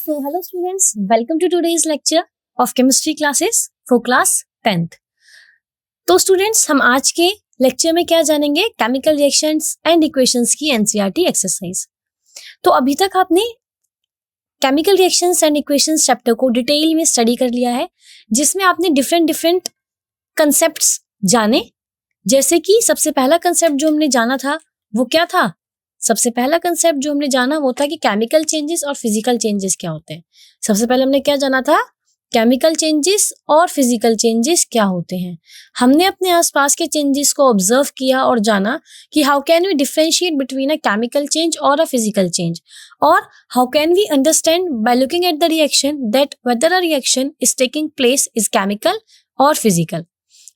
So hello students, welcome to today's lecture of chemistry classes for class 10th. तो students हम आज के lecture में क्या जानेंगे, केमिकल रिएक्शंस एंड इक्वेशंस की एनसीईआरटी एक्सरसाइज। तो अभी तक आपने chemical reactions and equations chapter को डिटेल में स्टडी कर लिया है, जिसमें आपने डिफरेंट कंसेप्ट्स जाने। जैसे कि सबसे पहला कंसेप्ट जो हमने जाना था वो क्या था? सबसे पहला कंसेप्ट जो हमने जाना वो था कि केमिकल चेंजेस और फिजिकल चेंजेस क्या होते हैं। सबसे पहले हमने क्या जाना था? केमिकल चेंजेस और फिजिकल चेंजेस क्या होते हैं। हमने अपने आसपास के चेंजेस को ऑब्जर्व किया और जाना कि how can we differentiate between a chemical change और अ फिजिकल चेंज, और how can we understand by looking at the reaction that whether a reaction is taking place is chemical और physical.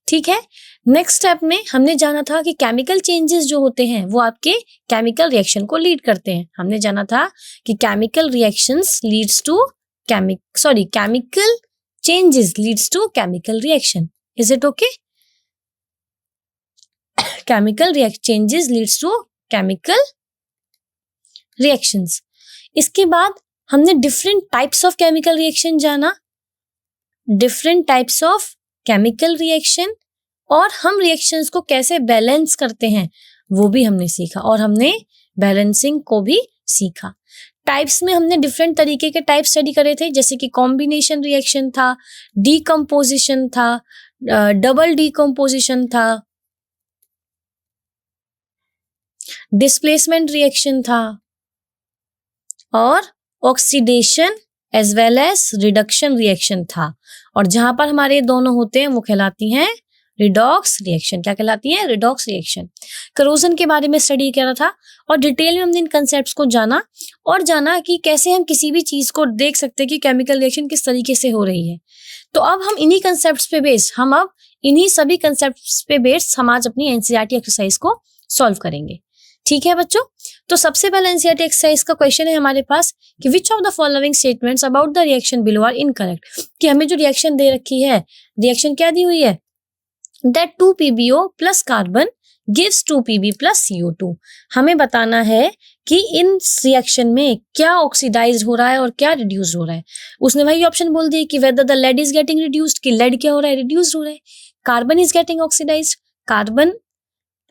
ठीक है। Next step में हमने जाना था कि केमिकल चेंजेस जो होते हैं वो आपके केमिकल रिएक्शन को लीड करते हैं। हमने जाना था कि chemical reactions leads to chemical changes leads to chemical reaction. Is it okay? Chemical changes leads to chemical reactions. इसके बाद हमने different types of chemical reaction जाना, different types of chemical reaction, और हम रिएक्शंस को कैसे बैलेंस करते हैं वो भी हमने सीखा, और हमने बैलेंसिंग को भी सीखा। टाइप्स में हमने डिफरेंट तरीके के टाइप स्टडी करे थे, जैसे कि कॉम्बिनेशन रिएक्शन था, डीकम्पोजिशन था, डबल डीकम्पोजिशन था, डिस्प्लेसमेंट रिएक्शन था, और oxidation as well as reduction reaction था। और जहां पर हमारे दोनों होते हैं वो कहलाती हैं रिडॉक्स रिएक्शन। क्या कहलाती है? Redox reaction. करोजन के बारे में स्टडी करा था और डिटेल में हमने इन कंसेप्ट्स को जाना, और जाना कि कैसे हम किसी भी चीज को देख सकते हैं कि केमिकल रिएक्शन किस तरीके से हो रही है। तो अब हम इन्हीं कंसेप्ट्स पे बेस्ड हम आज अपनी एनसीईआरटी एक्सरसाइज को सॉल्व करेंगे। ठीक है बच्चों? तो सबसे पहले एनसीईआरटी एक्सरसाइज का क्वेश्चन है हमारे पास कि which of the following statements about the reaction below are incorrect. कि हमें जो रिएक्शन दे रखी है, रिएक्शन क्या दी हुई है? that 2PbO plus carbon gives 2Pb plus CO2। हमें बताना है कि इन रिएक्शन में क्या ऑक्सीडाइज हो रहा है और क्या रिड्यूस हो रहा है। उसने वही ऑप्शन बोल दिया कि whether the lead is getting reduced, कि lead क्या हो रहा है? रिड्यूस हो रहा है। Carbon is getting oxidize, carbon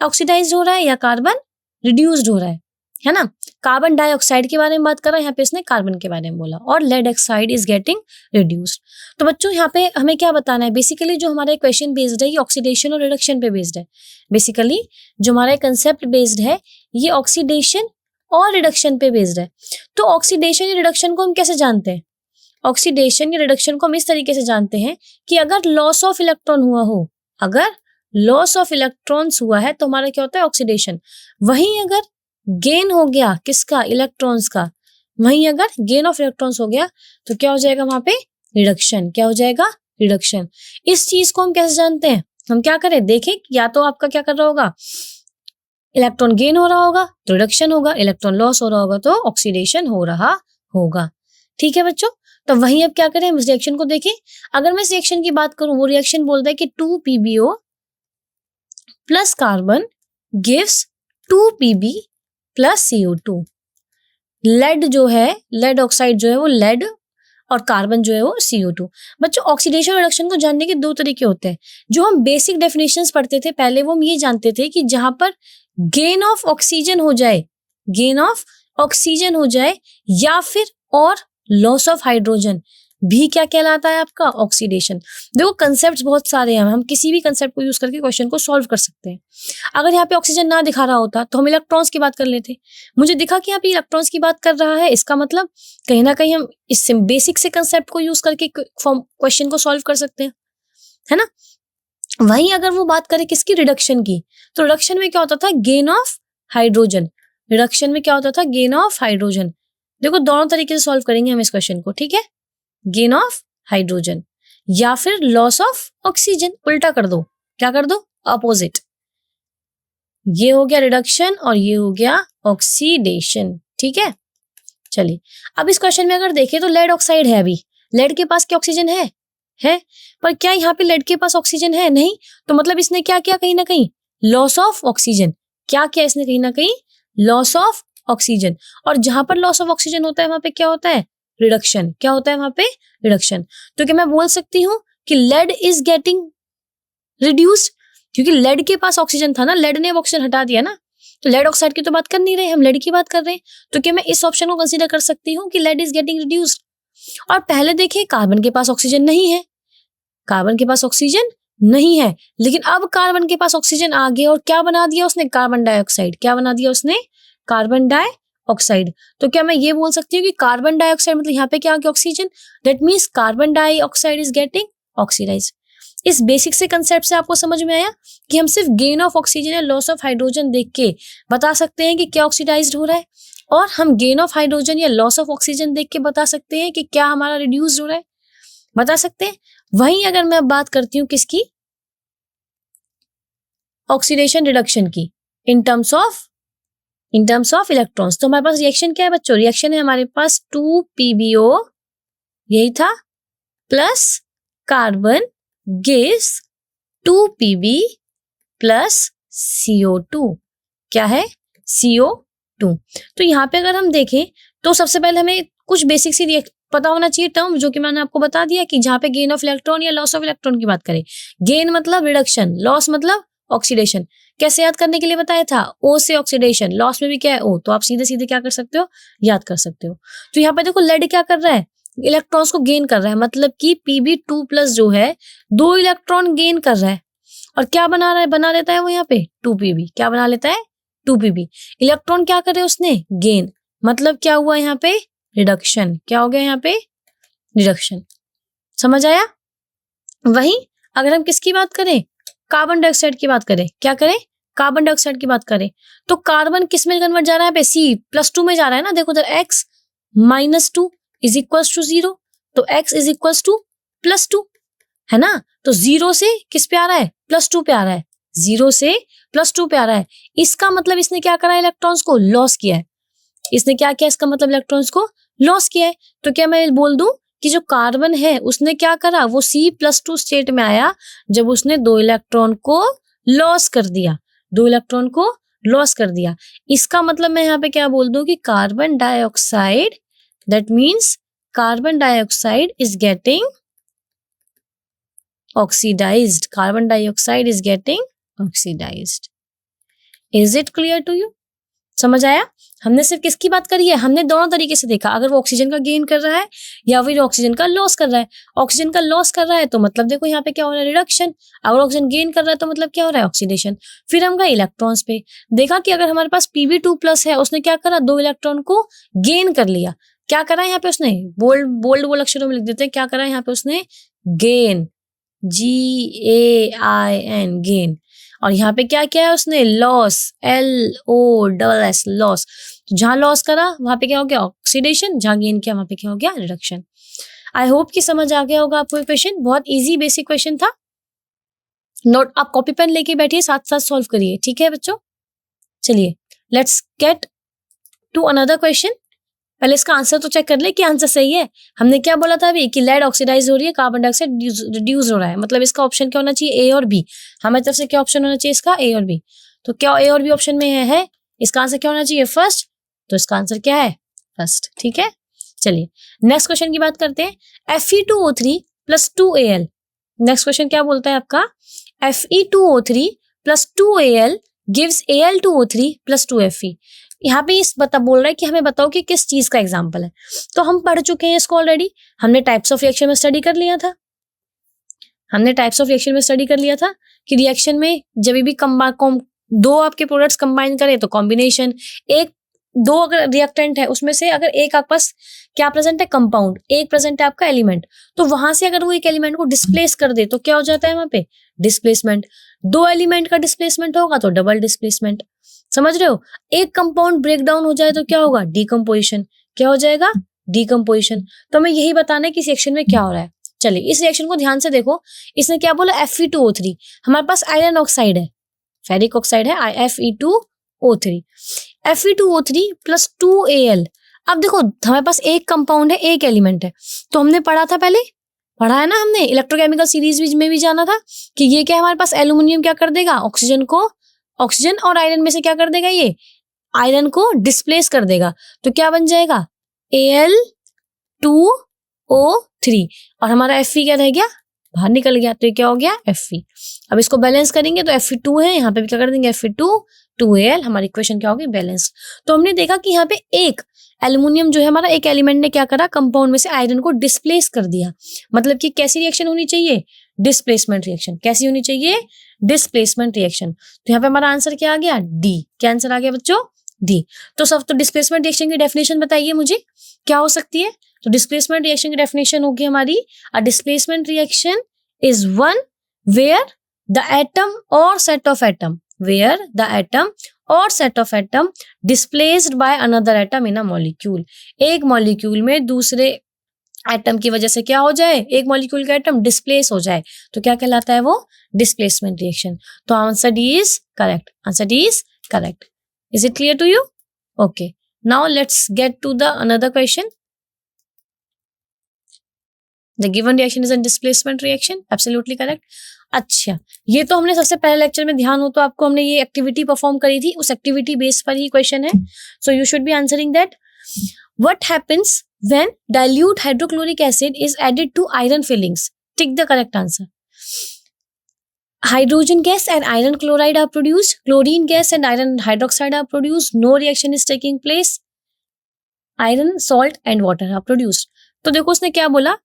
oxidize हो रहा है या कार्बन रिड्यूस्ड हो रहा है ना। कार्बन डाइऑक्साइड के बारे में बात कर रहा है, यहाँ पे इसने कार्बन के बारे में बोला, और lead oxide is getting reduced. तो बच्चों यहाँ पे हमें क्या बताना है? बेसिकली जो हमारा क्वेश्चन बेस्ड है ये ऑक्सीडेशन और रिडक्शन पे बेस्ड है। बेसिकली जो हमारा कंसेप्ट बेस्ड है ये ऑक्सीडेशन और रिडक्शन पे बेस्ड है। तो ऑक्सीडेशन या रिडक्शन को हम कैसे जानते हैं? ऑक्सीडेशन या रिडक्शन को हम इस तरीके से जानते हैं कि अगर लॉस ऑफ इलेक्ट्रॉन हुआ हो, अगर लॉस ऑफ इलेक्ट्रॉन्स हुआ है तो हमारा क्या होता है? ऑक्सीडेशन। वहीं अगर गेन हो गया किसका? इलेक्ट्रॉन्स का। वहीं अगर गेन ऑफ इलेक्ट्रॉन्स हो गया तो क्या हो जाएगा वहां पे? रिडक्शन। क्या हो जाएगा? रिडक्शन। इस चीज को हम कैसे जानते हैं? हम क्या करें? देखें, या तो आपका क्या कर रहा होगा? इलेक्ट्रॉन गेन हो रहा होगा तो रिडक्शन होगा, इलेक्ट्रॉन लॉस हो रहा होगा तो ऑक्सीडेशन हो रहा होगा। ठीक है बच्चों? तो वहीं अब क्या करें? इस रिएक्शन को देखें। अगर मैं इस रिएक्शन की बात करूं, वो रिएक्शन बोलता है कि 2PbO plus carbon gives 2Pb plus CO2। Lead जो है, लेड ऑक्साइड जो है वो लेड, और कार्बन जो है वो CO2। बच्चों ऑक्सीडेशन और रिडक्शन को जानने के दो तरीके होते हैं। जो हम बेसिक डेफिनेशंस पढ़ते थे पहले, वो हम ये जानते थे कि जहां पर गेन ऑफ ऑक्सीजन हो जाए, गेन ऑफ ऑक्सीजन हो जाए, या फिर और लॉस ऑफ हाइड्रोजन भी क्या कहलाता है? आपका ऑक्सीडेशन। देखो कंसेप्ट्स बहुत सारे हैं, हम किसी भी कंसेप्ट को यूज करके क्वेश्चन को सॉल्व कर सकते हैं। अगर यहाँ पे ऑक्सीजन ना दिखा रहा होता तो हम इलेक्ट्रॉन्स की बात कर लेते। मुझे दिखा कि यहाँ पे इलेक्ट्रॉन्स की बात कर रहा है, इसका मतलब कहीं ना कहीं हम इस बेसिक से कंसेप्ट को यूज करके क्वेश्चन को सॉल्व कर सकते हैं, है ना। वहीं अगर वो बात करें किसकी? रिडक्शन की, तो रिडक्शन में क्या होता था? Gain of hydrogen. रिडक्शन में क्या होता था? Gain of hydrogen. देखो दोनों तरीके से सॉल्व करेंगे हम इस क्वेश्चन को। ठीक है, गेन ऑफ हाइड्रोजन या फिर लॉस ऑफ ऑक्सीजन। उल्टा कर दो, क्या कर दो? अपोजिट। ये हो गया रिडक्शन और ये हो गया ऑक्सीडेशन। ठीक है, चलिए अब इस क्वेश्चन में अगर देखें तो लेड ऑक्साइड है, अभी लेड के पास क्या ऑक्सीजन है? पर क्या यहाँ पे लेड के पास ऑक्सीजन है? नहीं। तो मतलब इसने क्या किया? कहीं ना कहीं लॉस ऑफ ऑक्सीजन। क्या किया इसने? कहीं ना कहीं लॉस ऑफ ऑक्सीजन। और जहां पर लॉस ऑफ ऑक्सीजन होता है वहां पे क्या होता है? रिडक्शन। क्या होता है वहां पे? रिडक्शन। तो क्या मैं बोल सकती हूँ कि लेड इज गेटिंग रिड्यूस्ड, क्योंकि लेड के पास ऑक्सीजन था ना, लेड ने ऑक्सीजन हटा दिया ना, तो लेड ऑक्साइड की तो बात कर नहीं रहे हम, लेड की बात कर रहे हैं। तो क्या मैं इस ऑप्शन को कंसीडर कर सकती हूँ कि लेड इज गेटिंग रिड्यूस्ड? और पहले देखिए कार्बन के पास ऑक्सीजन नहीं है, कार्बन के पास ऑक्सीजन नहीं है, लेकिन अब कार्बन के पास ऑक्सीजन आ गया और क्या बना दिया उसने? Carbon dioxide. क्या बना दिया उसने? Carbon dioxide. तो क्या मैं ये बोल सकती हूँ कि कार्बन डाइऑक्साइड मतलब यहाँ पे क्या आ गया? Oxygen. That means carbon dioxide is getting oxidize. इस बेसिक से कंसेप्ट से आपको समझ में आया कि हम सिर्फ गेन ऑफ ऑक्सीजन या लॉस ऑफ हाइड्रोजन देख के बता सकते हैं कि क्या ऑक्सीडाइज्ड हो रहा है, और हम गेन ऑफ हाइड्रोजन या लॉस ऑफ ऑक्सीजन देख के बता सकते हैं कि क्या हमारा रिड्यूस्ड हो रहा है, बता सकते हैं। वहीं अगर मैं बात करती हूँ किसकी? ऑक्सीडेशन रिडक्शन की, इन टर्म्स ऑफ इलेक्ट्रॉन्स, तो हमारे पास रिएक्शन क्या है बच्चों? रिएक्शन है हमारे पास 2 PbO, यही था, plus carbon gives 2 Pb plus CO2। क्या है? CO2। तो यहाँ पे अगर हम देखें तो सबसे पहले हमें कुछ बेसिक सी पता होना चाहिए टर्म, जो कि मैंने आपको बता दिया कि जहाँ पे गेन ऑफ इलेक्ट्रॉन या लॉस ऑफ इलेक्ट्रॉन की बात करें, गेन मतलब रिडक्शन, लॉस मतलब ऑक्सीडेशन। कैसे याद करने के लिए बताया था? O से ऑक्सीडेशन, लॉस में भी क्या है? O, तो आप सीधे सीधे क्या कर सकते हो? याद कर सकते हो। तो यहाँ पे देखो लेड क्या कर रहा है? इलेक्ट्रॉन्स को गेन कर रहा है, मतलब कि Pb2+ जो है 2 इलेक्ट्रॉन गेन कर रहा है, और क्या बना रहा है? बना लेता है वो यहाँ पे 2 Pb। क्या बना लेता है? 2 Pb। इलेक्ट्रॉन क्या करे उसने? गेन। मतलब क्या हुआ यहाँ पे? रिडक्शन। क्या हो गया यहाँ पे? रिडक्शन। समझ आया? वहीं अगर हम किसकी बात करें? कार्बन डाइऑक्साइड की बात करें, क्या करें? कार्बन डाइऑक्साइड की बात करें, तो कार्बन किस में कन्वर्ट जा रहा है? पे C+2 में जा रहा है ना। देखो उधर x -2 इज इक्वल्स टू 0, तो x इज इक्वल्स टू +2 है ना। तो 0 से किस पे आ रहा है? +2 पे आ रहा है। 0 से +2 पे आ रहा है। इसका मतलब इसने क्या करा है? इलेक्ट्रॉन्स को लॉस किया है। इसने क्या किया? इसका मतलब इलेक्ट्रॉन्स को लॉस किया है। तो क्या मैं बोल दूं कि जो कार्बन है उसने क्या करा? वो C+2 स्टेट में आया जब उसने 2 इलेक्ट्रॉन को लॉस कर दिया, 2 इलेक्ट्रॉन को लॉस कर दिया। इसका मतलब मैं यहाँ पे क्या बोल दूं कि carbon dioxide, that means carbon dioxide is getting oxidized. Carbon dioxide is getting oxidized. Is it clear to you? समझ आया? हमने सिर्फ किसकी बात करी है? हमने दोनों तरीके से देखा, अगर वो ऑक्सीजन का गेन कर रहा है या फिर ऑक्सीजन का लॉस कर रहा है। ऑक्सीजन का लॉस कर रहा है तो मतलब देखो यहाँ पे क्या हो रहा है? रिडक्शन। अगर ऑक्सीजन गेन कर रहा है तो मतलब क्या हो रहा है? ऑक्सीडेशन। फिर हम गए इलेक्ट्रॉन्स पे, देखा कि अगर हमारे पास Pb2+ है, उसने क्या करा? 2 इलेक्ट्रॉन को गेन कर लिया। क्या करा यहाँ पे उसने? बोल्ड अक्षरों में लिख देते हैं, क्या करा यहाँ पे उसने? Gain, GAIN, gain. और यहाँ पे क्या किया है उसने? Loss, LOSS, loss. तो जहां लॉस करा वहां पे क्या हो गया? ऑक्सीडेशन। जहां गेन किया वहां पे क्या हो गया? रिडक्शन। आई होप कि समझ आ गया होगा आपको ये क्वेश्चन। बहुत इजी बेसिक क्वेश्चन था। नोट, आप कॉपी पेन लेके बैठिए, साथ साथ सॉल्व करिए, ठीक है बच्चों? चलिए let's get to another question. पहले इसका आंसर तो चेक कर ले कि आंसर सही है। हमने क्या बोला था अभी कि लेड ऑक्सीडाइज हो रही है, कार्बन डाइऑक्साइड रिड्यूस हो रहा है, मतलब इसका ऑप्शन क्या होना चाहिए? A और B। हमारी तरफ से क्या ऑप्शन होना चाहिए इसका? A और B। तो क्या A और B ऑप्शन में है? इसका आंसर क्या होना चाहिए? फर्स्ट। तो इसका आंसर क्या है? फर्स्ट, ठीक है। चलिए नेक्स्ट क्वेश्चन की बात करते हैं। Fe2O3 + 2Al। नेक्स्ट क्वेश्चन क्या बोलता है आपका? Fe2O3 + 2Al gives Al2O3 + 2Fe। यहाँ पे इस बोल रहा है कि हमें बताओ कि किस चीज का एग्जाम्पल है। तो हम पढ़ चुके हैं इसको ऑलरेडी, हमने टाइप्स ऑफ रिएक्शन में स्टडी कर लिया था। हमने टाइप्स ऑफ रिएक्शन में स्टडी कर लिया था कि रिएक्शन में जब भी दो आपके प्रोडक्ट्स कंबाइन करें तो कॉम्बिनेशन, दो अगर रिएक्टेंट है उसमें से अगर एक आपके पास क्या प्रेजेंट है? कंपाउंड, एक प्रेजेंट है आपका एलिमेंट, तो वहां से अगर वो एक एलिमेंट को डिस्प्लेस कर दे तो क्या हो जाता है वहां पे? डिस्प्लेसमेंट। 2 एलिमेंट का डिस्प्लेसमेंट होगा तो डबल डिस्प्लेसमेंट। समझ रहे हो? एक कंपाउंड ब्रेक डाउन हो जाए तो क्या होगा? डीकम्पोजिशन। क्या हो जाएगा? डीकम्पोजिशन। तो हमें यही बताना है कि इस रिएक्शन में क्या हो रहा है। चलिए इस रिएक्शन को ध्यान से देखो। इसने क्या बोला? Fe2O3। हमारे पास आयरन ऑक्साइड है, फेरिक ऑक्साइड है, Fe2O3। Fe2O3 + 2Al। अब देखो हमारे पास एक कंपाउंड है, एक एलिमेंट है, तो हमने पढ़ा था, पहले पढ़ा है ना हमने, इलेक्ट्रोकेमिकल सीरीज में भी जाना था कि ये क्या हमारे पास एल्यूमिनियम क्या कर देगा? ऑक्सीजन और आयरन में से क्या कर देगा? ये आयरन को डिस्प्लेस कर देगा। तो क्या बन जाएगा? Al 2O3 और हमारा Fe क्या रह गया, बाहर निकल गया, तो ये क्या हो गया Fe। अब इसको बैलेंस करेंगे तो Fe2 है, यहाँ पे भी क्या कर देंगे Fe2 2Al, हमारी इक्वेशन क्या होगी बैलेंस। तो हमने देखा कि यहाँ पे एक एल्युमिनियम जो है हमारा, एक एलिमेंट ने क्या करा, कंपाउंड में से आयरन को डिस्प्लेस कर दिया। मतलब कि कैसी रिएक्शन होनी चाहिए, डिस्प्लेसमेंट रिएक्शन। कैसी होनी चाहिए, डिस्प्लेसमेंट रिएक्शन। तो यहाँ पे हमारा आंसर क्या आ गया, डी। क्या आंसर आ गया बच्चों, डी। तो सब तो डिस्प्लेसमेंट रिएक्शन की डेफिनेशन बताइए मुझे, क्या हो सकती है। तो डिस्प्लेसमेंट रिएक्शन की डेफिनेशन होगी हमारी, a displacement reaction is one where the atom or set of atom, where the atom or set of atom displaced by another atom in a molecule। एक मॉलिक्यूल में दूसरे एटम की वजह से क्या हो जाए, एक मॉलिक्यूल का एटम डिस्प्लेस हो जाए, तो क्या कहलाता है वो, डिस्प्लेसमेंट रिएक्शन। तो answer D is correct, answer D is correct. Is it clear to you? Okay, now let's get to the another question. The given reaction is a displacement reaction, absolutely correct। अच्छा, ये तो हमने सबसे पहले lecture में, ध्यान हो तो आपको, हमने ये एक्टिविटी परफॉर्म करी थी, उस एक्टिविटी बेस पर ही क्वेश्चन है। So you should be answering that. What happens when dilute hydrochloric acid is added to iron filings? Tick the correct answer. Hydrogen gas and iron chloride are produced. Chlorine gas and iron hydroxide are produced. No reaction is taking place. Iron, salt and water are produced. तो देखो उसने क्या बोला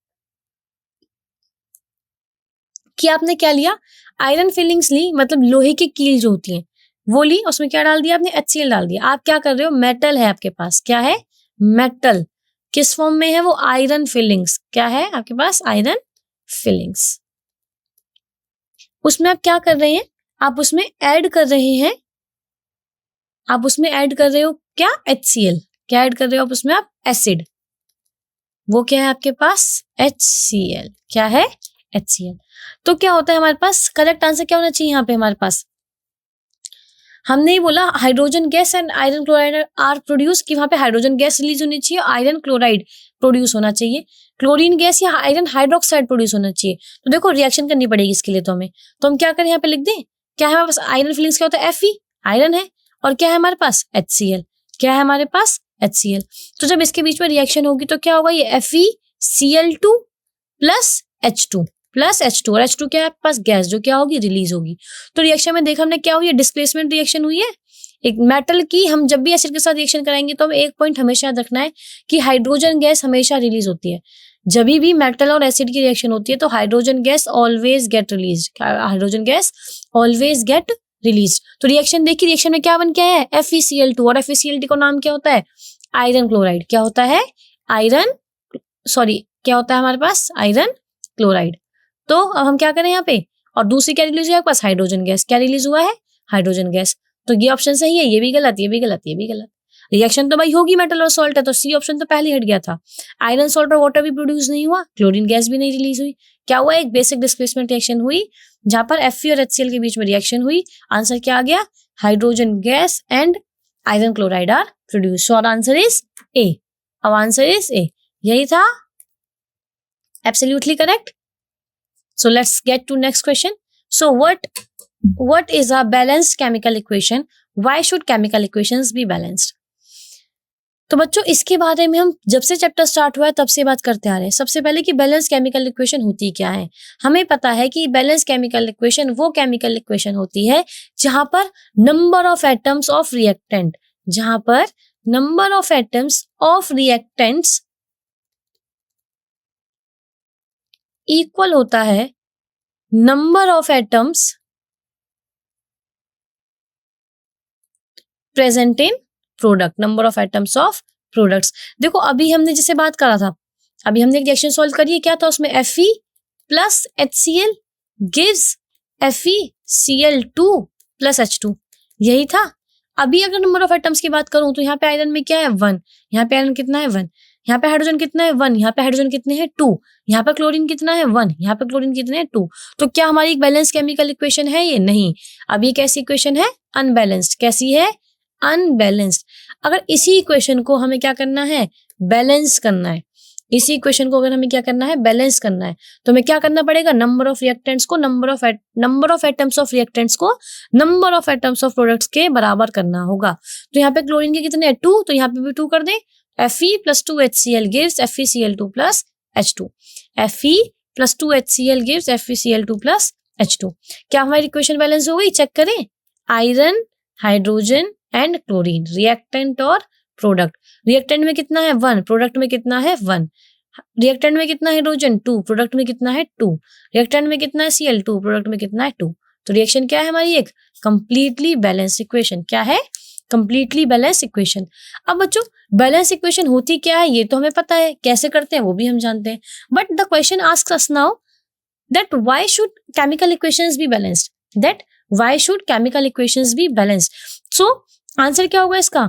कि आपने क्या लिया, iron filings ली, मतलब लोहे की कील जो होती है वो ली, उसमें क्या डाल दिया आपने, HCl डाल दिया। आप क्या कर रहे हो, मेटल है आपके पास, क्या है, मेटल। किस फॉर्म में है वो, आयरन फिलिंग्स। क्या है आपके पास, आयरन फिलिंग्स। उसमें आप क्या कर रहे हैं, आप उसमें ऐड कर रहे हैं, आप उसमें ऐड कर रहे हो क्या, HCl। क्या ऐड कर रहे हो आप उसमें, आप एसिड। वो क्या है आपके पास, HCl। क्या है, HCl। तो क्या होता है हमारे पास, करेक्ट आंसर क्या होना चाहिए यहाँ पे हमारे पास, हमने ही बोला hydrogen gas and iron chloride are produce, कि वहां पे हाइड्रोजन गैस रिलीज होनी चाहिए, आयरन क्लोराइड प्रोड्यूस होना चाहिए, क्लोरीन गैस या आयरन हाइड्रोक्साइड प्रोड्यूस होना चाहिए। तो देखो रिएक्शन करनी पड़ेगी इसके लिए, तो हमें, तो हम क्या करें, यहाँ पे लिख दें, क्या है हमारे पास, आयरन फिलिंग्स क्या होता है, Fe, आयरन है, और क्या है हमारे पास, HCl। क्या है हमारे पास, HCl। तो जब इसके बीच में रिएक्शन होगी तो क्या होगा, ये FeCl2 plus H2 plus H2, और H2 क्या है आपके पास, गैस, जो क्या होगी, रिलीज होगी। तो रिएक्शन में देखा हमने क्या हुई है, डिस्प्लेसमेंट रिएक्शन हुई है एक मेटल की। हम जब भी एसिड के साथ रिएक्शन कराएंगे तो हमें एक पॉइंट हमेशा याद रखना है कि हाइड्रोजन गैस हमेशा रिलीज होती है। जब भी मेटल और एसिड की रिएक्शन होती है तो hydrogen gas always get release, hydrogen gas always get release. तो रिएक्शन देखिए, रिएक्शन में क्या बन के है, FeCl2, और FeCl2 का नाम क्या होता है, आयरन क्लोराइड। क्या होता है, आयरन, सॉरी क्या होता है हमारे पास, आयरन क्लोराइड। तो अब हम क्या करें यहाँ पे, और दूसरी क्या रिलीज हुआ है पास, हाइड्रोजन गैस। क्या रिलीज हुआ है, हाइड्रोजन गैस। तो ये ऑप्शन सही है, ये भी गलत, ये भी गलत, ये भी गलत। रिएक्शन तो भाई होगी, मेटल और सॉल्ट है, तो सी ऑप्शन तो पहले हट गया था। आयरन, सॉल्ट और वाटर भी प्रोड्यूस नहीं हुआ, क्लोरीन गैस भी नहीं रिलीज हुई। क्या हुआ, एक बेसिक डिस्प्लेसमेंट रिएक्शन हुई जहां पर Fe और HCl के बीच में रिएक्शन हुई। आंसर क्या आ गया, hydrogen gas and iron chloride are produce. So answer is A. अब आंसर इज ए, यही था, absolutely correct. So let's get to next question. So what is a balanced chemical equation? Why should chemical equations be balanced? तो बच्चों इसके बारे में हम जब से चैप्टर स्टार्ट हुआ है तब से बात करते आ रहे हैं। सबसे पहले कि बैलेंस केमिकल इक्वेशन होती क्या है। हमें पता है कि बैलेंस केमिकल इक्वेशन वो केमिकल इक्वेशन होती है जहां पर number of atoms of reactant, जहां पर number of atoms of reactants equal होता है number of atoms present in product, number of atoms of products. देखो अभी हमने जैसे बात करा था, अभी हमने एक रिएक्शन सॉल्व करी है, क्या था उसमें, Fe plus HCl gives FeCl2 plus H2, यही था। अभी अगर नंबर ऑफ एटम्स की बात करूं तो यहाँ पे आयरन में क्या है, 1, यहाँ पे आयरन कितना है, 1, यहाँ पे हाइड्रोजन कितना है, 1, यहाँ पे हाइड्रोजन कितने हैं, 2, यहाँ पे क्लोरीन कितना है, 1, यहाँ पे क्लोरीन कितने हैं, 2। तो क्या हमारी एक बैलेंस केमिकल इक्वेशन है ये, नहीं। अब ये कैसी इक्वेशन है, अनबैलेंस्ड। कैसी है, अनबैलेंस्ड। अगर इसी इक्वेशन को हमें क्या करना है, बैलेंस करना है, इसी इक्वेशन को अगर हमें क्या करना है, बैलेंस करना है, तो हमें क्या करना पड़ेगा, नंबर ऑफ रिएक्टेंट्स को number of atoms of reactants को number of atoms of products के बराबर करना होगा। तो यहाँ पे क्लोरीन के कितने हैं, 2, तो यहाँ पे भी 2 कर दें, Fe plus 2HCl gives FeCl2 plus H2. Fe plus 2HCl gives FeCl2 plus H2. क्या हमारी इक्वेशन बैलेंस हो गई? चेक करें। Iron, hydrogen and chlorine, reactant और प्रोडक्ट। रिएक्टेंट में कितना है? 1, प्रोडक्ट में कितना है? 1। रिएक्टेंट में कितना हाइड्रोजन? 2, प्रोडक्ट में कितना है? 2। रिएक्टेंट में कितना है? Cl2, प्रोडक्ट में कितना है? 2। तो रिएक्शन क्या है हमारी? एक कंप्लीटली बैलेंस इक्वेशन। क्या है? Completely balance equation. अब बच्चों बैलेंस इक्वेशन होती क्या है ये तो हमें पता है, कैसे करते हैं वो भी हम जानते हैं, but the question asks us now that why should chemical equations be balanced, that why should chemical equations be balanced. So answer क्या होगा इसका?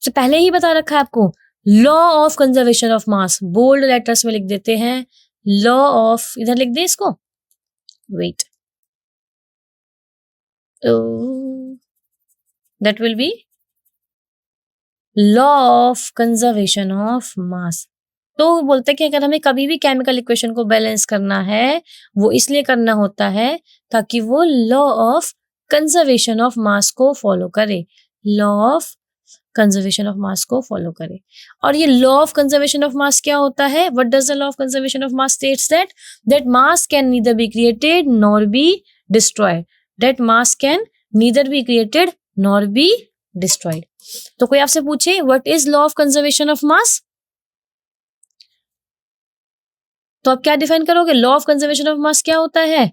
तो पहले ही बता रखा है आपको, law of conservation of mass, bold letters में लिख देते हैं, लॉ ऑफ, इधर लिख दे इसको, wait, that will be law of conservation of mass. तो बोलते हैं कि अगर हमें कभी भी केमिकल इक्वेशन को बैलेंस करना है वो इसलिए करना होता है ताकि वो law of conservation of mass को फॉलो करे, law of conservation of mass को फॉलो करे। और ये लॉ ऑफ कंजर्वेशन ऑफ मास क्या होता है? What does the law of conservation of mass states that mass can neither be created nor be destroyed, that mass can neither be created nor be destroyed. तो कोई आपसे पूछे what is law of conservation of mass, तो आप क्या define करोगे? Law of conservation of मास क्या होता है?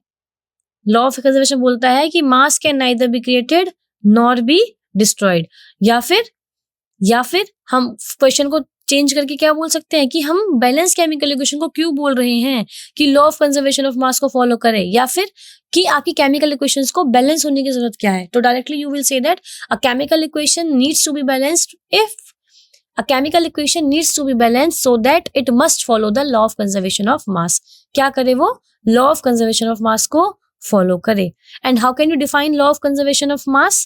लॉ ऑफ कंजर्वेशन बोलता है कि मास can neither be created nor be destroyed, या फिर हम क्वेश्चन को चेंज करके क्या बोल सकते हैं कि हम बैलेंस केमिकल इक्वेशन को क्यों बोल रहे हैं कि law of conservation of mass को फॉलो करें, या फिर कि आपकी केमिकल इक्वेशंस को बैलेंस होने की जरूरत क्या है। तो directly you will say that a chemical equation needs to be balanced if a chemical equation needs to be balanced so that it must follow the law of conservation of mass. क्या करे वो? law of conservation of mass को follow करे। And how can you define law of conservation of mass?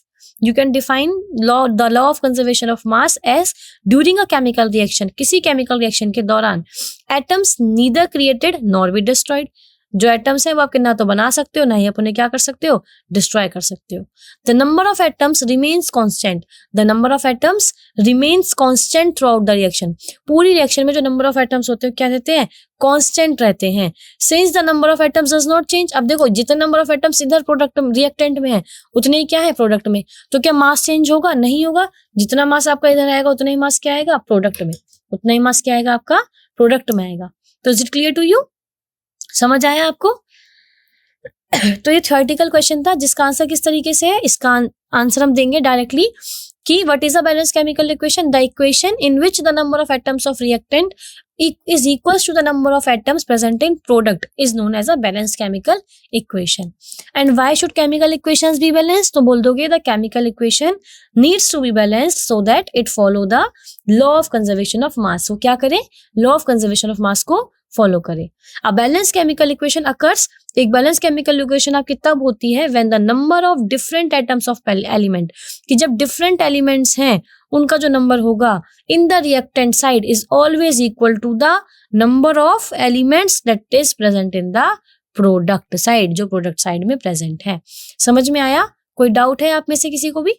You can define the law of conservation of mass as during a chemical reaction, किसी chemical reaction के दौरान atoms neither created nor be destroyed, जो atoms है वो आप ना तो बना सकते हो ना ही आप उन्हें क्या कर सकते हो? डिस्ट्रॉय कर सकते हो। The number of atoms remains constant, the number of atoms remains constant through out the reaction, पूरी रिएक्शन में जो नंबर ऑफ एटम्स होते हैं क्या रहते हैं? कांस्टेंट रहते हैं। Since the number of atoms does not change, अब देखो जितने नंबर ऑफ एटम्स इधर प्रोडक्ट रिएक्टेंट में है उतने ही क्या है प्रोडक्ट में, तो क्या मास चेंज होगा? नहीं होगा। जितना मास आपका इधर आएगा उतना ही मास क्या आएगा? प्रोडक्ट में, उतना ही मास क्या आएगा आपका? प्रोडक्ट में आएगा। तो is it clear to you? समझ आया आपको? तो ये थ्योरेटिकल क्वेश्चन था जिसका आंसर किस तरीके से है, इसका आंसर हम देंगे डायरेक्टली कि what is a balance chemical equation? The equation in which the number of atoms of reactant is equals to the number of atoms present in product is known as a balanced chemical equation. And why should chemical equations be balanced? तो बोल दोगे the chemical equation needs to be balanced so that it follow the law of conservation of mass. So क्या करें? law of conservation of mass को follow करें। A balanced chemical equation occurs, एक balance chemical equation आपकी तब होती है when the number of different atoms of element, कि जब different elements हैं उनका जो नंबर होगा in the reactant side is always equal to the number of elements that is present in the product side, जो प्रोडक्ट साइड में present है। समझ में आया? कोई डाउट है आप में से किसी को भी?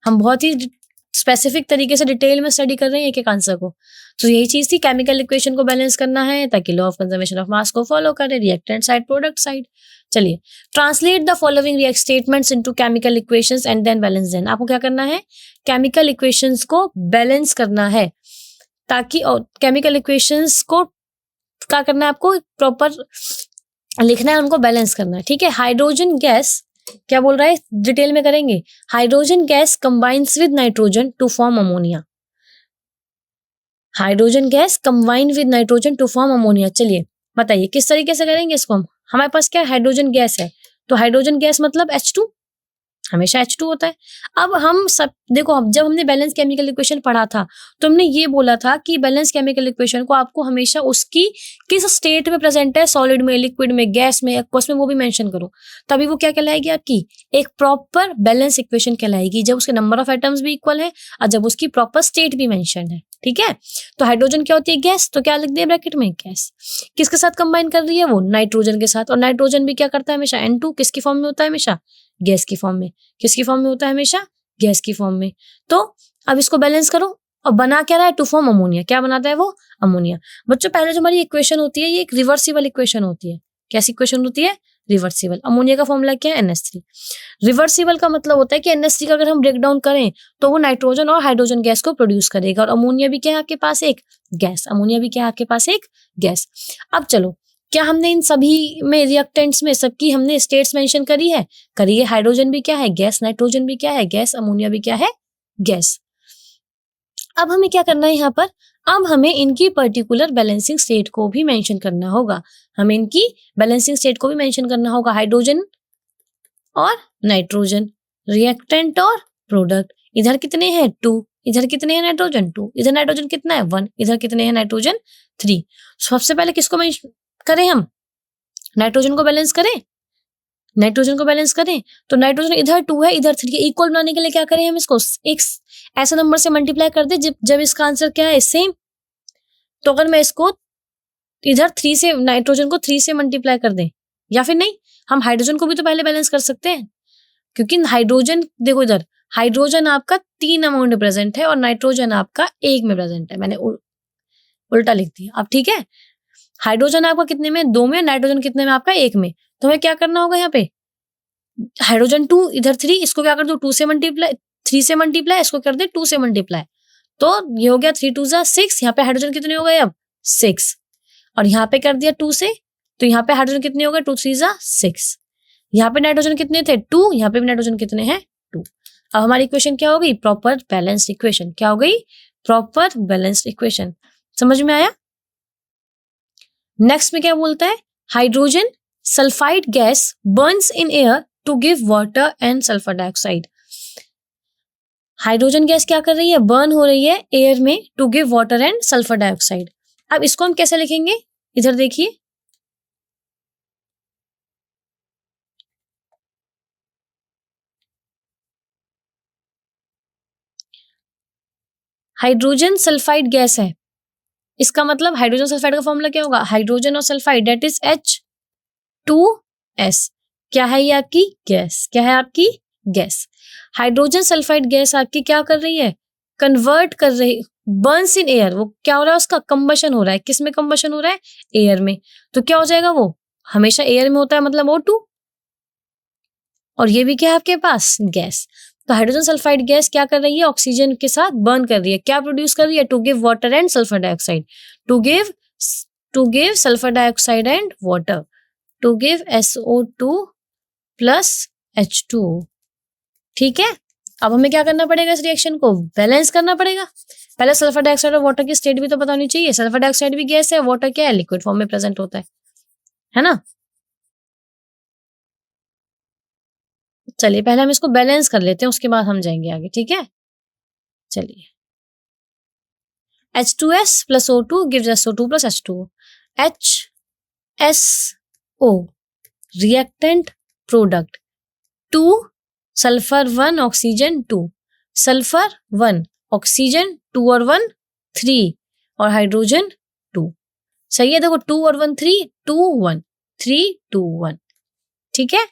हम बहुत ही स्पेसिफिक तरीके से डिटेल में स्टडी कर रहे हैं एक एक आंसर को। तो यही चीज थी, केमिकल इक्वेशन को बैलेंस करना है ताकि law of conservation of mass को फॉलो करे, रिएक्टेंट साइड प्रोडक्ट साइड। चलिए, translate the following react statements into chemical equations and then balance them. आपको क्या करना है? केमिकल इक्वेशंस को बैलेंस करना है ताकि केमिकल इक्वेशंस को क्या करना है? आपको प्रॉपर लिखना है, उनको बैलेंस करना है। ठीक है। हाइड्रोजन गैस क्या बोल रहा है, डिटेल में करेंगे। Hydrogen gas combines with nitrogen to form ammonia. Hydrogen gas combine with nitrogen to form ammonia. चलिए बताइए किस तरीके से करेंगे इसको हम। हमारे पास क्या हाइड्रोजन गैस है, तो हाइड्रोजन गैस मतलब H2, हमेशा H2 होता है। अब हम सब देखो, अब जब हमने बैलेंस केमिकल इक्वेशन पढ़ा था तो हमने ये बोला था कि बैलेंस केमिकल इक्वेशन को आपको हमेशा उसकी किस स्टेट में प्रेजेंट है, सॉलिड में, लिक्विड में, गैस में, एक्वस में, वो भी मेंशन करो, तभी वो क्या कहलाएगी? आपकी एक प्रॉपर बैलेंस इक्वेशन कहलाएगी, जब उसके नंबर ऑफ एटम्स भी इक्वल है और जब उसकी प्रॉपर स्टेट भी मेंशन है। ठीक है। तो हाइड्रोजन क्या होती है? गैस। तो क्या लिख दिया ब्रैकेट में? गैस। किसके साथ कंबाइन कर रही है वो? नाइट्रोजन के साथ। और नाइट्रोजन भी क्या करता है हमेशा? N2 किसकी फॉर्म में होता है? हमेशा गैस की फॉर्म में। किसकी फॉर्म में होता है? हमेशा गैस की फॉर्म में। तो अब इसको बैलेंस करो और बना क्या रहा है, टू फॉर्म अमोनिया। क्या बनाता है वो, अमोनिया। बच्चों पहले जो हमारी इक्वेशन होती है ये एक रिवर्सिबल इक्वेशन होती है। कैसी इक्वेशन होती है, रिवर्सिबल। अमोनिया का फॉर्मूला क्या है, NH3। रिवर्सिबल का मतलब होता है कि NH3 का अगर हम ब्रेक डाउन करें तो वो नाइट्रोजन और हाइड्रोजन गैस को प्रोड्यूस करेगा, और अमोनिया भी क्या है आपके पास, एक गैस। अमोनिया भी क्या है आपके पास, एक गैस। अब चलो, क्या हमने इन सभी में रिएक्टेंट्स में सबकी हमने स्टेट्स मेंशन करी है, करिए। हाइड्रोजन भी क्या है, गैस। नाइट्रोजन भी क्या है, गैस। अमोनिया भी क्या है, गैस। अब हमें क्या करना है यहाँ पर, अब हमें इनकी पर्टिकुलर बैलेंसिंग स्टेट को भी मेंशन करना होगा। हमें इनकी बैलेंसिंग स्टेट को भी मेंशन करना होगा। हाइड्रोजन और नाइट्रोजन, रिएक्टेंट और प्रोडक्ट। इधर कितने हैं, 2। इधर कितने हैं, नाइट्रोजन 2। इधर नाइट्रोजन कितना है, 1। इधर कितने हैं, नाइट्रोजन 3। सबसे पहले किसको करें हम, नाइट्रोजन को बैलेंस करें। नाइट्रोजन को बैलेंस करें तो नाइट्रोजन इधर 2 है, इधर 3 है। इक्वल बनाने के लिए क्या करें हम, इसको एक ऐसे नंबर से मल्टीप्लाई कर दे जब इसका आंसर क्या है, सेम। तो अगर मैं इसको इधर 3 से, नाइट्रोजन को 3 से मल्टीप्लाई कर दें, या फिर नहीं, हम हाइड्रोजन को भी तो पहले बैलेंस कर सकते हैं, क्योंकि हाइड्रोजन देखो, इधर हाइड्रोजन आपका 3 अमाउंट में प्रेजेंट है और नाइट्रोजन आपका 1 में प्रेजेंट है। मैंने उल्टा लिख दिया। अब ठीक है, हाइड्रोजन आपका कितने में, 2 में, नाइट्रोजन कितने में आपका, 1 में। तो हमें क्या करना होगा, यहाँ पे हाइड्रोजन 2, इधर 3, इसको क्या कर दो 2 से मल्टीप्लाई, 3 से मल्टीप्लाई, इसको कर दे 2 से मल्टीप्लाई। तो ये हो गया 3 2 जा 6। यहाँ पे हाइड्रोजन कितने हो गए अब, 6। और यहाँ पे कर दिया 2 से, तो यहाँ पे हाइड्रोजन कितने हो गए, 2 3 जा 6। यहाँ पे नाइट्रोजन कितने थे, 2। यहाँ पे भी नाइट्रोजन कितने हैं, 2। अब हमारी इक्वेशन क्या हो गई, प्रॉपर बैलेंस्ड इक्वेशन। क्या हो गई, प्रॉपर बैलेंस्ड इक्वेशन। समझ में आया। नेक्स्ट में क्या बोलता है, hydrogen sulphide gas burns in air to give water and sulphur dioxide. Hydrogen gas क्या कर रही है, बर्न हो रही है एयर में, to give water and sulphur dioxide. अब इसको हम कैसे लिखेंगे, इधर देखिए, हाइड्रोजन सल्फाइड गैस है, इसका मतलब हाइड्रोजन सल्फाइड का फॉर्मूला क्या होगा, हाइड्रोजन और सल्फाइड, दैट इज H2S। क्या है ये आपकी गैस, क्या है आपकी गैस। हाइड्रोजन सल्फाइड गैस आपकी क्या कर रही है, कन्वर्ट कर रही, बर्न्स इन एयर। वो क्या हो रहा है, उसका कंबशन हो रहा है। किस में कंबशन हो रहा है, एयर में। तो क्या हो जाएगा, वो हमेशा एयर में होता है, मतलब O2। और ये भी क्या है आपके पास, गैस। तो हाइड्रोजन सल्फाइड गैस क्या कर रही है, ऑक्सीजन के साथ बर्न कर रही है। क्या प्रोड्यूस कर रही है, to give water and sulphur dioxide. To give sulphur dioxide and water, to give SO2 plus H2O। ठीक है। अब हमें क्या करना पड़ेगा, इस रिएक्शन को बैलेंस करना पड़ेगा। पहले सल्फर डाइऑक्साइड और वाटर की स्टेट भी तो पता होनी चाहिए। सल्फर डाइऑक्साइड भी गैस है, वाटर क्या है, लिक्विड फॉर्म में प्रेजेंट होता है ना। चलिए पहले हम इसको बैलेंस कर लेते हैं, उसके बाद हम जाएंगे आगे। ठीक है, चलिए। H2S plus O2 gives SO2 plus H2O। HSO reactant product 2 sulphur 1 oxygen 2, sulphur 1 oxygen 2 और 1 3 और हाइड्रोजन 2। सही है, देखो 2 और 1 3 2 1 3 2 1। ठीक है,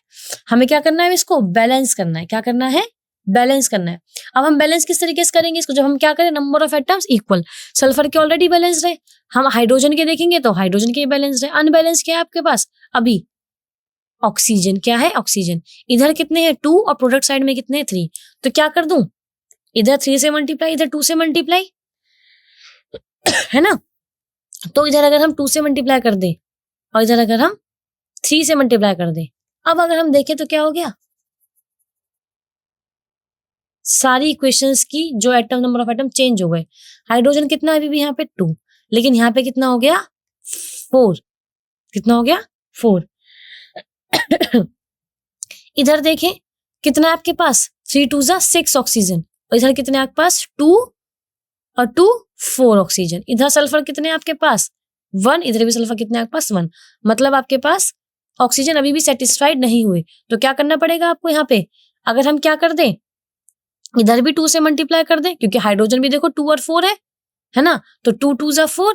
हमें क्या करना है, इसको बैलेंस करना है। क्या करना है, बैलेंस करना है। अब हम बैलेंस किस तरीके से करेंगे इसको, जब हम क्या करें, number of atoms equal. Sulphur के ऑलरेडी बैलेंस्ड है, हम हाइड्रोजन के देखेंगे तो हाइड्रोजन के बैलेंस्ड है। अनबैलेंस क्या है आपके पास अभी, ऑक्सीजन। क्या है, ऑक्सीजन। इधर कितने हैं 2 और प्रोडक्ट साइड में कितने हैं 3। तो क्या कर दूं, इधर 3 से मल्टीप्लाई, इधर 2 से मल्टीप्लाई, है ना। तो इधर अगर हम 2 से मल्टीप्लाई कर दें और इधर अगर हम 3 से मल्टीप्लाई कर दें, अब अगर हम देखें तो क्या हो गया, सारी इक्वेशंस की जो atom, number of atom change हो गए। हाइड्रोजन कितना है अभी भी यहाँ पे 2, लेकिन यहाँ पे कितना हो गया 4। कितना हो गया 4। इधर देखें कितना है आपके पास, 3 2 जा 6 ऑक्सीजन, और इधर कितने आपके पास 2 और 2 4 ऑक्सीजन। इधर सल्फर कितने आपके पास 1, इधर भी सल्फर कितने आपके पास 1। मतलब आपके पास ऑक्सीजन अभी भी सेटिस्फाइड नहीं हुए। तो क्या करना पड़ेगा आपको यहाँ पे, अगर हम क्या कर दें, इधर भी 2 से मल्टीप्लाई कर दें, क्योंकि हाइड्रोजन भी देखो 2 और 4 है ना। तो 2 2 जा 4।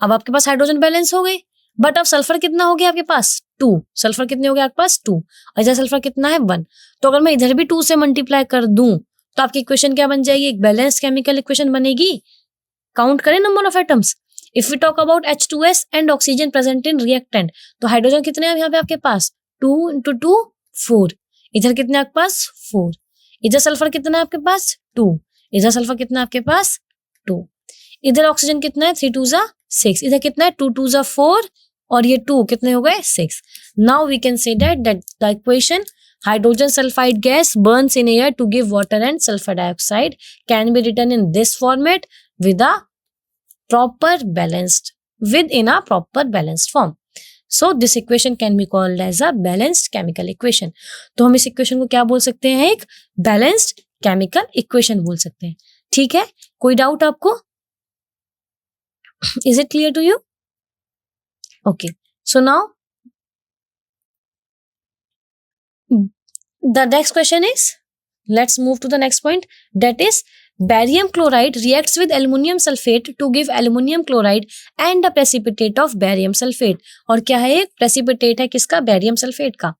अब आपके पास हाइड्रोजन बैलेंस हो गए। बट अब सल्फर कितना हो गया आपके पास 2। सल्फर कितने हो गया आपके पास 2, और इधर सल्फर कितना है 1। तो अगर मैं इधर भी 2 से मल्टीप्लाई कर दूं तो आपकी इक्वेशन क्या बन जाएगी, एक बैलेंस केमिकल इक्वेशन बनेगी। काउंट करें number of atoms. If we talk about H2S and oxygen present in reactant, तो हाइड्रोजन कितने हैं यहाँ पे आपके पास, 2 × 2 4, इधर कितने आपके पास 4, इधर सल्फर कितना है आपके पास 2, इधर सल्फर कितना है आपके पास 2, इधर ऑक्सीजन कितना है 3 × 2 = 6, इधर कितना है 2 × 2 = 4 और ये 2 कितने हो गए 6। Now we can say that the equation hydrogen sulfide gas burns in air to give water and sulfur dioxide can be written in this format with a proper balanced form. So this equation can be called as a balanced chemical equation. तो हम इस equation को क्या बोल सकते हैं, एक balanced chemical equation बोल सकते हैं। ठीक है, कोई डाउट आपको? Is it clear to you? Okay, so now the next question is, let's move to the next point, that is barium chloride reacts with aluminum sulfate to give aluminum chloride and a precipitate of barium sulfate. और क्या है, एक precipitate है किसका, barium sulphate का।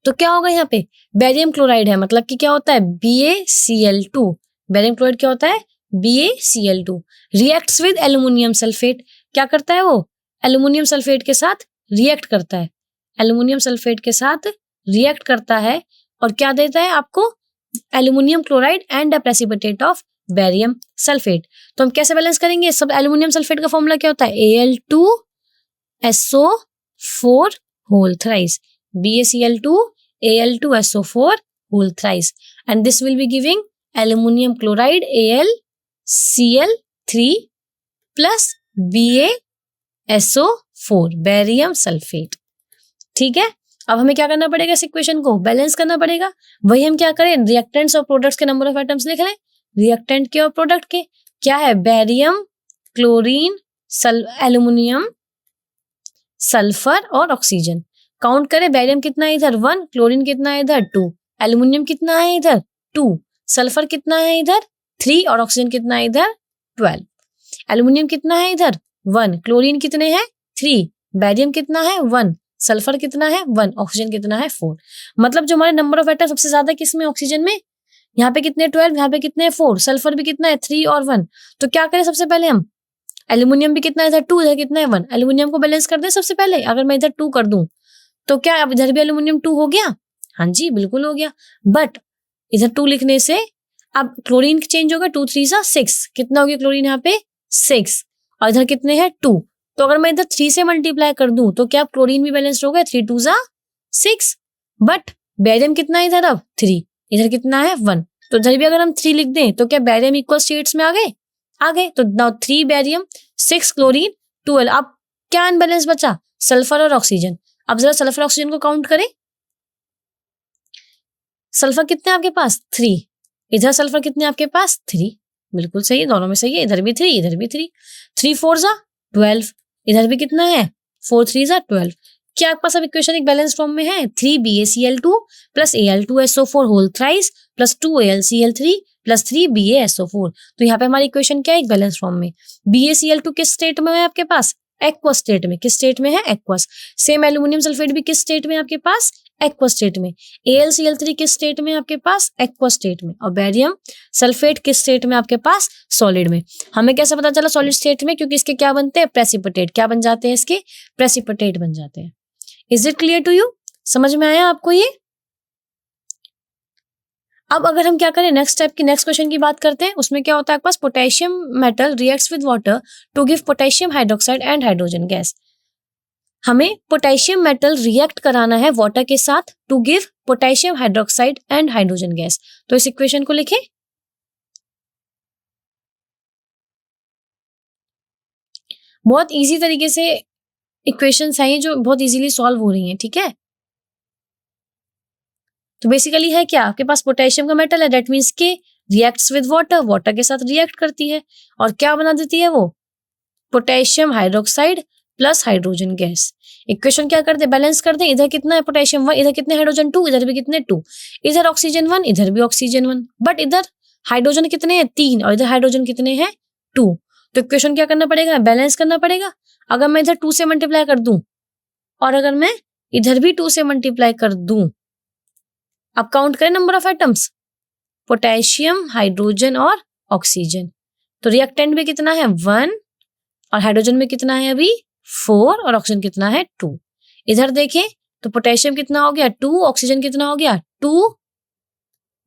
तो क्या होगा यहाँ पे, बैरियम क्लोराइड है मतलब कि क्या होता है BaCl2, बैरियम क्लोराइड क्या होता है BaCl2, reacts with aluminium sulphate, क्या करता है वो, एल्यूमिनियम सल्फेट के साथ रिएक्ट करता है, एल्यूमिनियम सल्फेट के साथ रिएक्ट करता है और क्या देता है आपको, aluminium chloride and a precipitate of barium sulphate. तो हम कैसे बैलेंस करेंगे, सब एल्यूमिनियम सल्फेट का फॉर्मूला क्या होता है Al2SO4 whole thrice, BaCl2 Al2SO4 whole thrice, and this will be giving aluminium chloride AlCl3 plus BaSO4 barium sulphate. ठीक है, अब हमें क्या करना पड़ेगा, इस इक्वेशन को बैलेंस करना पड़ेगा। वही हम क्या करें, रिएक्टेंट्स और प्रोडक्ट्स के नंबर ऑफ एटम्स लिख लें, रिएक्टेंट के और प्रोडक्ट के क्या है, बैरियम, क्लोरीन, एल्यूमिनियम, सल्फर और ऑक्सीजन। काउंट करें, बैरियम कितना है इधर 1, क्लोरीन कितना है इधर 2, एल्यूमिनियम कितना है इधर 2, सल्फर कितना है इधर 3 और ऑक्सीजन कितना है इधर 12। एल्यूमिनियम कितना है इधर 1, क्लोरीन कितने हैं 3, बैरियम कितना है 1, सल्फर कितना है 1, ऑक्सीजन कितना है 4। मतलब जो हमारे नंबर ऑफ एटम सबसे ज्यादा किसमें, ऑक्सीजन में, यहाँ पे कितने 12, यहाँ पे कितने 4, सल्फर भी कितना है 3 और 1। तो क्या करें सबसे पहले हम, एल्यूमिनियम भी कितना है इधर 2, इधर कितना है 1, एल्यूमिनियम को बैलेंस कर दे सबसे पहले। अगर मैं इधर 2 कर दूं तो क्या अब इधर भी एल्यूमिनियम 2 हो गया, हाँ जी बिल्कुल हो गया, बट इधर 2 लिखने से अब क्लोरीन चेंज होगा, 2 × 3 = 6, कितना हो गया क्लोरीन यहाँ पे 6 और इधर कितने हैं 2। तो अगर मैं इधर 3 से मल्टीप्लाई कर दूं तो क्या क्लोरीन भी बैलेंस्ड हो गया, 3 × 2 = 6, बट बैरियम कितना है इधर अब 3, इधर कितना है 1, तो इधर भी अगर हम 3 लिख दें तो क्या बैरियम इक्वल स्टेट्स में आ गए। तो नाउ 3 बैरियम 6 क्लोरीन 12। अब क्या अनबैलेंस बचा, सल्फर और ऑक्सीजन। अब जरा सल्फर ऑक्सीजन को काउंट करें, सल्फर कितने आपके पास 3, इधर सल्फर कितने आपके पास 3, बिल्कुल सही है, दोनों में सही है, इधर भी 3 इधर भी 3, 3 × 4 = 12, इधर भी कितना है 4 × 3 = 12। क्या आपके पास अब इक्वेशन एक बैलेंस फॉर्म में है, 3 BaCl2 plus Al2SO4 whole thrice plus 2 AlCl3 plus 3 BaSO4। तो यहाँ पे हमारी इक्वेशन क्या है, एक बैलेंस फॉर्म में। BaCl2 किस स्टेट में है आपके पास, एक्वस स्टेट में, किस स्टेट में है एक्वस। सेम एल्यूमिनियम सल्फेट भी किस स्टेट में आपके पास, एक्वस स्टेट में। AlCl3 किस स्टेट में आपके पास, एक्वस स्टेट में। और बैरियम सल्फेट किस स्टेट में आपके पास, सॉलिड में। हमें कैसे पता चला सॉलिड स्टेट में, क्योंकि इसके क्या बनते हैं, प्रेसिपिटेट। क्या बन जाते हैं इसके, प्रेसिपिटेट बन जाते हैं। Is it clear to you, समझ में आया आपको ये। अब अगर हम क्या करें, नेक्स्ट स्टेप की, नेक्स्ट क्वेश्चन की बात करते हैं। उसमें क्या होता है आपके पास, potassium metal reacts with water to give potassium hydroxide and hydrogen gas. हमें पोटेशियम मेटल रिएक्ट कराना है वाटर के साथ to give potassium hydroxide and hydrogen gas. तो इस इक्वेशन को लिखें, बहुत इजी तरीके से इक्वेशंस हैं ये, जो बहुत इजीली सॉल्व हो रही हैं। ठीक है, तो बेसिकली है क्या, आपके पास पोटेशियम का मेटल है, दैट मीन्स के रिएक्ट्स विद वाटर, वाटर के साथ रिएक्ट करती है और क्या बना देती है वो, potassium hydroxide plus hydrogen gas. Equation क्या करते, बैलेंस करते हैं। इधर कितना है पोटेशियम 1, इधर कितने हाइड्रोजन 2, इधर भी कितने 2, इधर ऑक्सीजन 1, इधर भी ऑक्सीजन 1, बट इधर हाइड्रोजन कितने हैं 3 और इधर हाइड्रोजन कितने हैं 2। तो इक्वेशन क्या करना पड़ेगा, बैलेंस करना पड़ेगा। अगर मैं इधर 2 से मल्टीप्लाई कर दूं और अगर मैं इधर भी 2 से मल्टीप्लाई कर दूं, अब काउंट करें number of atoms, potassium, hydrogen और ऑक्सीजन। तो रिएक्टेंट में कितना है 1 और हाइड्रोजन में कितना है अभी 4 और ऑक्सीजन कितना है 2। इधर देखें तो पोटेशियम कितना हो गया 2, ऑक्सीजन कितना हो गया 2,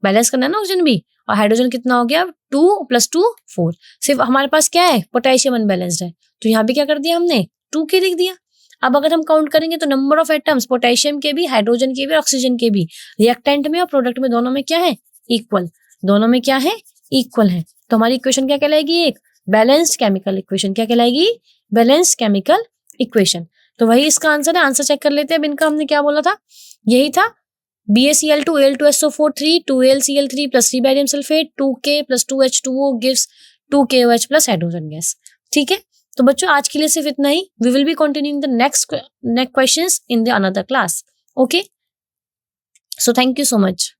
बैलेंस करना है ना ऑक्सीजन भी, और हाइड्रोजन कितना हो गया 2 + 2 4। सिर्फ हमारे पास क्या है पोटेशियम अनबैलेंस्ड है, तो यहाँ भी क्या कर दिया हमने 2 के लिख दिया। अब अगर हम काउंट करेंगे तो नंबर ऑफ एटम्स पोटेशियम के भी, हाइड्रोजन के भी, ऑक्सीजन के भी, रिएक्टेंट में और प्रोडक्ट में दोनों में क्या है इक्वल, दोनों में क्या है इक्वल है। तो हमारी इक्वेशन क्या कहलाएगी, एक बैलेंस्ड केमिकल इक्वेशन। क्या कहलाएगी, बैलेंस्ड केमिकल इक्वेशन। तो वही इसका आंसर है। आंसर चेक कर लेते हैं। अब इनका हमने क्या बोला था, यही था BaCl2 Al2SO4 3 2AlCl3 + 3 barium sulphate 2K + 2H2O gives 2KOH + hydrogen gas. ठीक है, तो बच्चों आज के लिए सिर्फ इतना ही। We will be continuing the next questions in the another class. Okay, so thank you so much.